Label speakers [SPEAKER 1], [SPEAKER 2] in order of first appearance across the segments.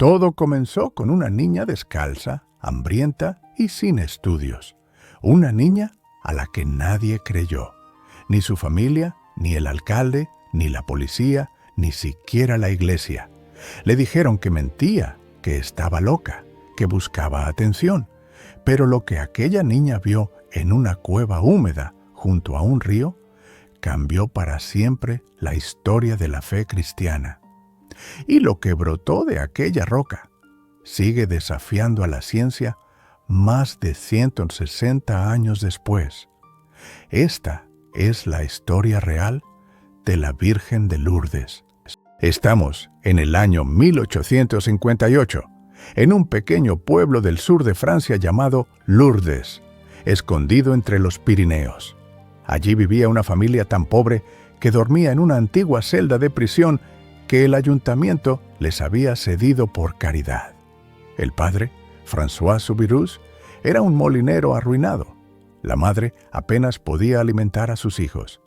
[SPEAKER 1] Todo comenzó con una niña descalza, hambrienta y sin estudios. Una niña a la que nadie creyó. Ni su familia, ni el alcalde, ni la policía, ni siquiera la iglesia. Le dijeron que mentía, que estaba loca, que buscaba atención. Pero lo que aquella niña vio en una cueva húmeda junto a un río cambió para siempre la historia de la fe cristiana. Y lo que brotó de aquella roca sigue desafiando a la ciencia más de 160 años después. Esta es la historia real de la Virgen de Lourdes. Estamos en el año 1858, en un pequeño pueblo del sur de Francia llamado Lourdes, escondido entre los Pirineos. Allí vivía una familia tan pobre que dormía en una antigua celda de prisión que el ayuntamiento les había cedido por caridad. El padre, François Soubirous, era un molinero arruinado. La madre apenas podía alimentar a sus hijos.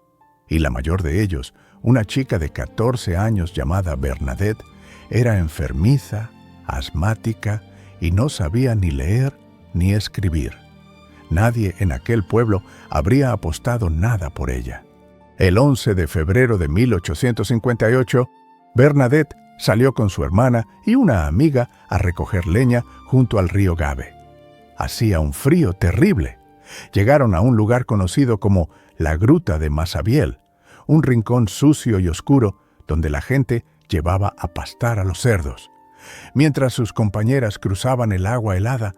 [SPEAKER 1] Y la mayor de ellos, una chica de 14 años llamada Bernadette, era enfermiza, asmática y no sabía ni leer ni escribir. Nadie en aquel pueblo habría apostado nada por ella. El 11 de febrero de 1858, Bernadette salió con su hermana y una amiga a recoger leña junto al río Gabe. Hacía un frío terrible. Llegaron a un lugar conocido como la Gruta de Massabielle, un rincón sucio y oscuro donde la gente llevaba a pastar a los cerdos. Mientras sus compañeras cruzaban el agua helada,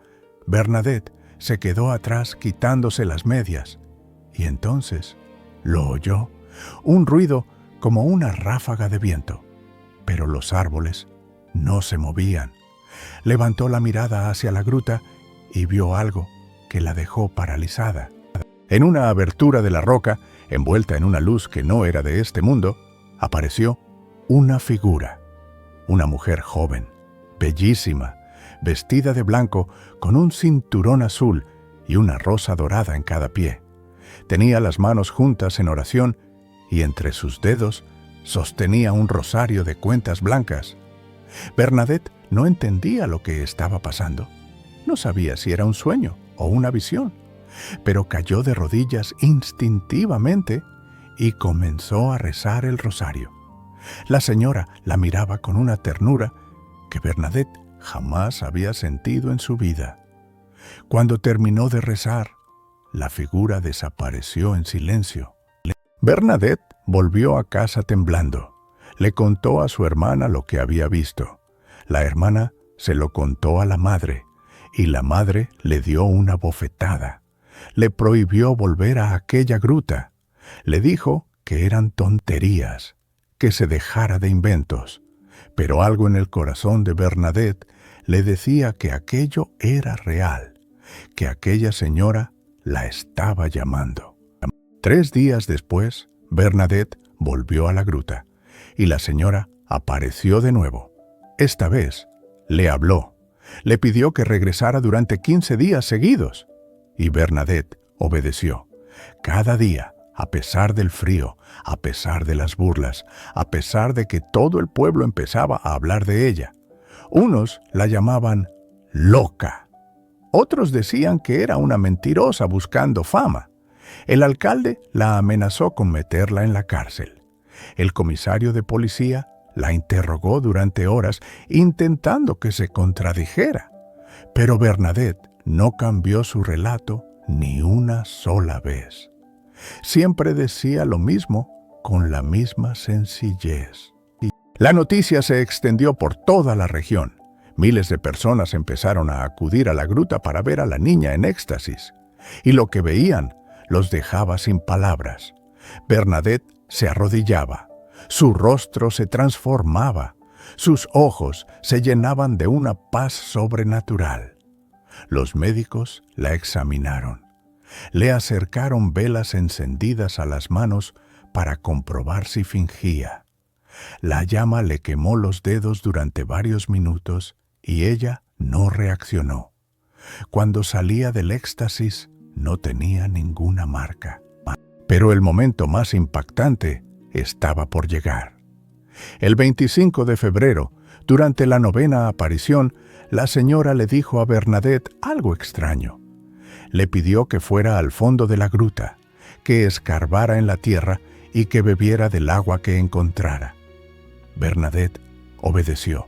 [SPEAKER 1] Bernadette se quedó atrás quitándose las medias. Y entonces lo oyó, un ruido como una ráfaga de viento. Pero los árboles no se movían. Levantó la mirada hacia la gruta y vio algo que la dejó paralizada. En una abertura de la roca, envuelta en una luz que no era de este mundo, apareció una figura. Una mujer joven, bellísima, vestida de blanco, con un cinturón azul y una rosa dorada en cada pie. Tenía las manos juntas en oración y entre sus dedos sostenía un rosario de cuentas blancas. Bernadette no entendía lo que estaba pasando. No sabía si era un sueño o una visión, pero cayó de rodillas instintivamente y comenzó a rezar el rosario. La señora la miraba con una ternura que Bernadette jamás había sentido en su vida. Cuando terminó de rezar, la figura desapareció en silencio. Bernadette volvió a casa temblando. Le contó a su hermana lo que había visto. La hermana se lo contó a la madre, y la madre le dio una bofetada. Le prohibió volver a aquella gruta. Le dijo que eran tonterías, que se dejara de inventos. Pero algo en el corazón de Bernadette le decía que aquello era real, que aquella señora la estaba llamando. 3 días después, Bernadette volvió a la gruta y la señora apareció de nuevo. Esta vez le habló, le pidió que regresara durante 15 días seguidos y Bernadette obedeció. Cada día, a pesar del frío, a pesar de las burlas, a pesar de que todo el pueblo empezaba a hablar de ella. Unos la llamaban loca. Otros decían que era una mentirosa buscando fama. El alcalde la amenazó con meterla en la cárcel. El comisario de policía la interrogó durante horas intentando que se contradijera. Pero Bernadette no cambió su relato ni una sola vez. Siempre decía lo mismo con la misma sencillez. La noticia se extendió por toda la región. Miles de personas empezaron a acudir a la gruta para ver a la niña en éxtasis. Y lo que veían los dejaba sin palabras. Bernadette se arrodillaba. Su rostro se transformaba. Sus ojos se llenaban de una paz sobrenatural. Los médicos la examinaron. Le acercaron velas encendidas a las manos para comprobar si fingía. La llama le quemó los dedos durante varios minutos y ella no reaccionó. Cuando salía del éxtasis, no tenía ninguna marca. Pero el momento más impactante estaba por llegar. El 25 de febrero, Durante la 9ª aparición, la señora le dijo a Bernadette algo extraño. Le pidió que fuera al fondo de la gruta, que escarbara en la tierra y que bebiera del agua que encontrara. Bernadette obedeció.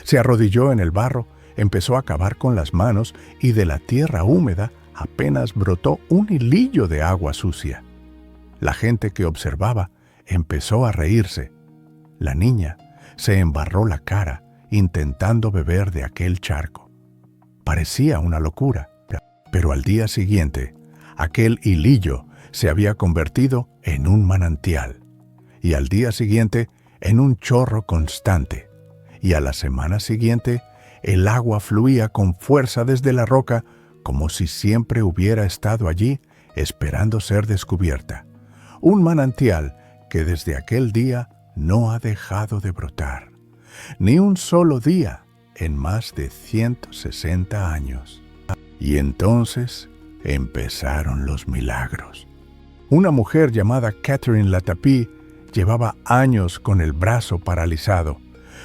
[SPEAKER 1] Se arrodilló en el barro, empezó a cavar con las manos y de la tierra húmeda apenas brotó un hilillo de agua sucia. La gente que observaba empezó a reírse. La niña se embarró la cara intentando beber de aquel charco. Parecía una locura, pero al día siguiente, aquel hilillo se había convertido en un manantial, y al día siguiente en un chorro constante, y a la semana siguiente el agua fluía con fuerza desde la roca como si siempre hubiera estado allí esperando ser descubierta. Un manantial que desde aquel día no ha dejado de brotar, ni un solo día en más de 160 años. Y entonces empezaron los milagros. Una mujer llamada Catherine Latapie llevaba años con el brazo paralizado.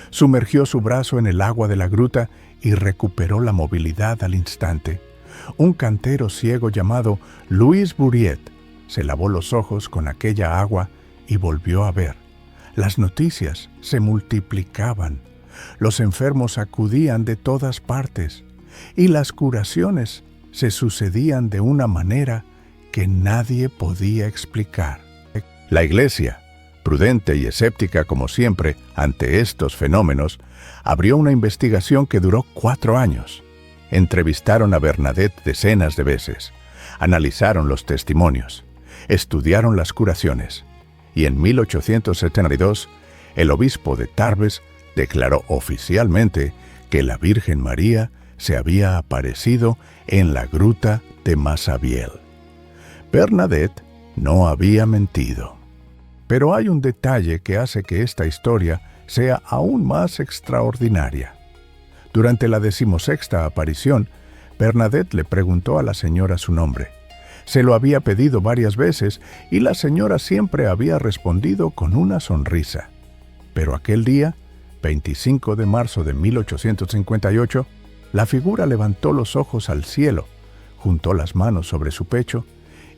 [SPEAKER 1] Sumergió su brazo en el agua de la gruta y recuperó la movilidad al instante. Un cantero ciego llamado Louis Bourriet se lavó los ojos con aquella agua y volvió a ver. Las noticias se multiplicaban. Los enfermos acudían de todas partes y las curaciones se sucedían de una manera que nadie podía explicar. La Iglesia, prudente y escéptica como siempre ante estos fenómenos, abrió una investigación que duró 4 años. Entrevistaron a Bernadette decenas de veces, analizaron los testimonios, estudiaron las curaciones, y en 1872 el obispo de Tarbes declaró oficialmente que la Virgen María se había aparecido en la gruta de Massabielle. Bernadette no había mentido. Pero hay un detalle que hace que esta historia sea aún más extraordinaria. Durante la 16ª aparición, Bernadette le preguntó a la señora su nombre. Se lo había pedido varias veces y la señora siempre había respondido con una sonrisa. Pero aquel día, 25 de marzo de 1858, la figura levantó los ojos al cielo, juntó las manos sobre su pecho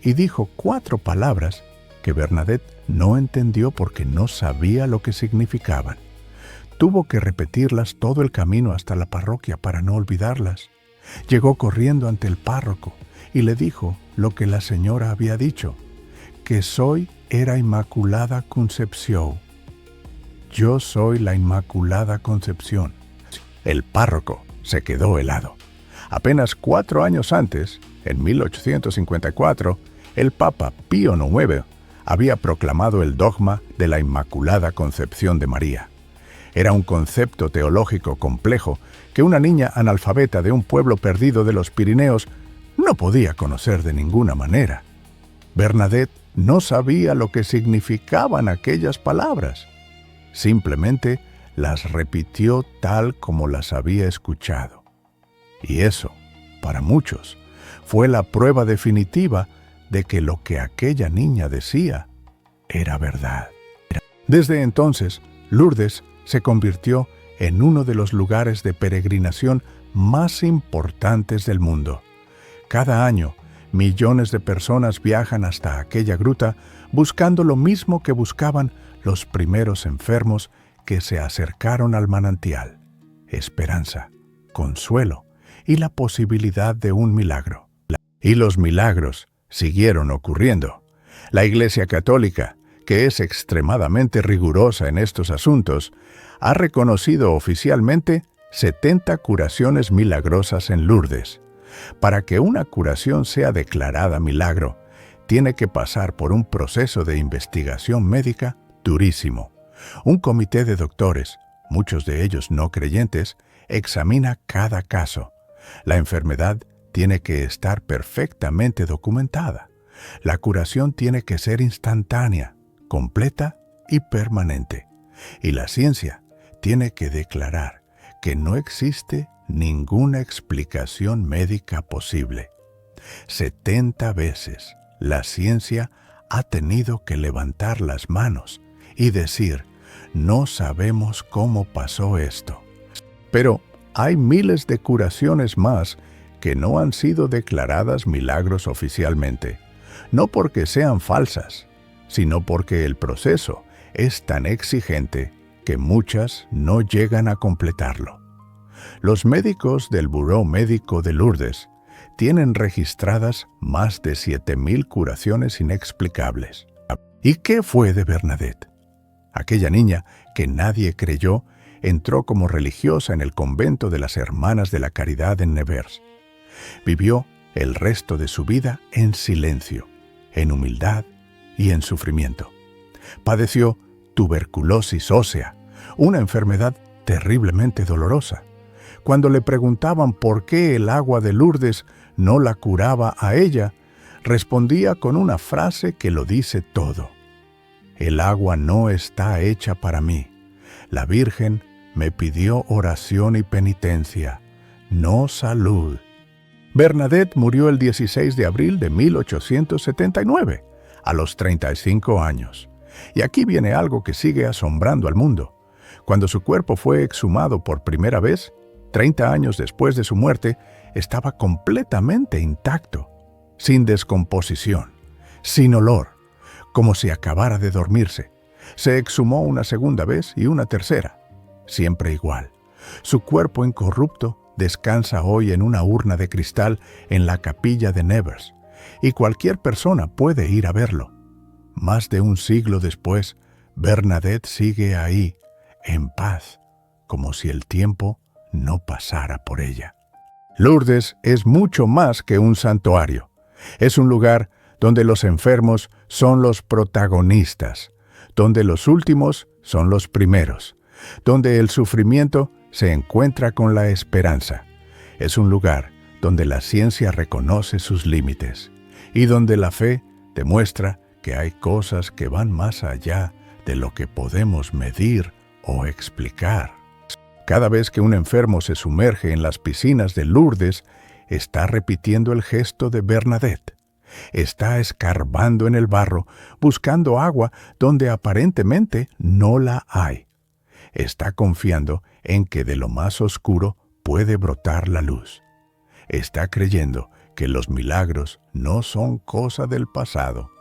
[SPEAKER 1] y dijo 4 palabras que Bernadette no entendió porque no sabía lo que significaban. Tuvo que repetirlas todo el camino hasta la parroquia para no olvidarlas. Llegó corriendo ante el párroco y le dijo lo que la señora había dicho, que soy era Inmaculada Concepción. Yo soy la Inmaculada Concepción. El párroco se quedó helado. Apenas 4 años antes, en 1854, el Papa Pío IX había proclamado el dogma de la Inmaculada Concepción de María. Era un concepto teológico complejo que una niña analfabeta de un pueblo perdido de los Pirineos no podía conocer de ninguna manera. Bernadette no sabía lo que significaban aquellas palabras. Simplemente las repitió tal como las había escuchado. Y eso, para muchos, fue la prueba definitiva de que lo que aquella niña decía era verdad. Desde entonces, Lourdes se convirtió en uno de los lugares de peregrinación más importantes del mundo. Cada año, millones de personas viajan hasta aquella gruta buscando lo mismo que buscaban los primeros enfermos que se acercaron al manantial: esperanza, consuelo y la posibilidad de un milagro. Y los milagros siguieron ocurriendo. La Iglesia Católica, que es extremadamente rigurosa en estos asuntos, ha reconocido oficialmente 70 curaciones milagrosas en Lourdes. Para que una curación sea declarada milagro, tiene que pasar por un proceso de investigación médica durísimo. Un comité de doctores, muchos de ellos no creyentes, examina cada caso. La enfermedad tiene que estar perfectamente documentada. La curación tiene que ser instantánea, completa y permanente. Y la ciencia tiene que declarar que no existe ninguna explicación médica posible. 70 veces la ciencia ha tenido que levantar las manos y decir: No sabemos cómo pasó esto. Pero hay miles de curaciones más que no han sido declaradas milagros oficialmente, no porque sean falsas, sino porque el proceso es tan exigente que muchas no llegan a completarlo. Los médicos del Buró Médico de Lourdes tienen registradas más de 7,000 curaciones inexplicables. ¿Y qué fue de Bernadette? Aquella niña que nadie creyó entró como religiosa en el convento de las Hermanas de la Caridad en Nevers. Vivió el resto de su vida en silencio, en humildad y en sufrimiento. Padeció tuberculosis ósea, una enfermedad terriblemente dolorosa. Cuando le preguntaban por qué el agua de Lourdes no la curaba a ella, respondía con una frase que lo dice todo. El agua no está hecha para mí. La Virgen me pidió oración y penitencia, no salud. Bernadette murió el 16 de abril de 1879, a los 35 años. Y aquí viene algo que sigue asombrando al mundo. Cuando su cuerpo fue exhumado por primera vez, 30 años después de su muerte, estaba completamente intacto, sin descomposición, sin olor, como si acabara de dormirse. Se exhumó una segunda vez y una tercera, siempre igual. Su cuerpo incorrupto descansa hoy en una urna de cristal en la capilla de Nevers, y cualquier persona puede ir a verlo. Más de un siglo después, Bernadette sigue ahí, en paz, como si el tiempo no pasara por ella. Lourdes es mucho más que un santuario. Es un lugar donde los enfermos son los protagonistas, donde los últimos son los primeros, donde el sufrimiento se encuentra con la esperanza. Es un lugar donde la ciencia reconoce sus límites y donde la fe demuestra que hay cosas que van más allá de lo que podemos medir o explicar. Cada vez que un enfermo se sumerge en las piscinas de Lourdes, está repitiendo el gesto de Bernadette. Está escarbando en el barro, buscando agua donde aparentemente no la hay. Está confiando en que de lo más oscuro puede brotar la luz. Está creyendo que los milagros no son cosa del pasado,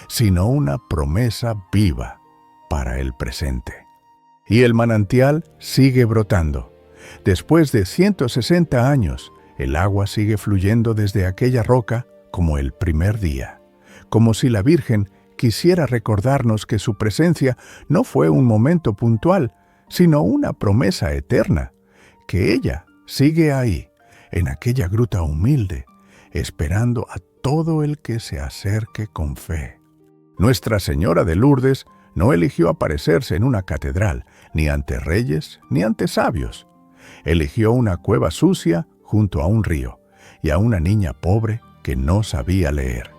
[SPEAKER 1] sino una promesa viva para el presente. Y el manantial sigue brotando. Después de 160 años, el agua sigue fluyendo desde aquella roca como el primer día, como si la Virgen quisiera recordarnos que su presencia no fue un momento puntual, sino una promesa eterna, que ella sigue ahí, en aquella gruta humilde, esperando a todo el que se acerque con fe. Nuestra Señora de Lourdes no eligió aparecerse en una catedral, ni ante reyes, ni ante sabios. Eligió una cueva sucia junto a un río, y a una niña pobre que no sabía leer.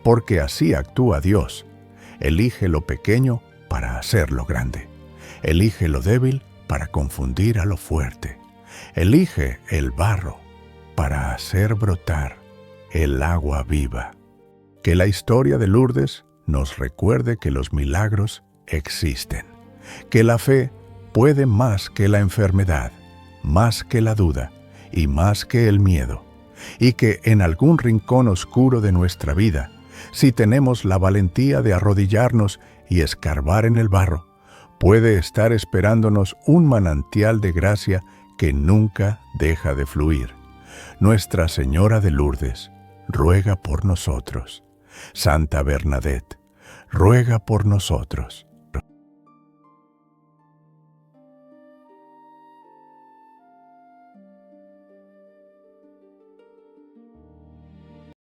[SPEAKER 1] Porque así actúa Dios. Elige lo pequeño para hacerlo grande. Elige lo débil para confundir a lo fuerte. Elige el barro para hacer brotar el agua viva. Que la historia de Lourdes nos recuerde que los milagros existen, que la fe puede más que la enfermedad, más que la duda y más que el miedo, y que en algún rincón oscuro de nuestra vida, si tenemos la valentía de arrodillarnos y escarbar en el barro, puede estar esperándonos un manantial de gracia que nunca deja de fluir. Nuestra Señora de Lourdes ruega por nosotros. Santa Bernadette, ruega por nosotros.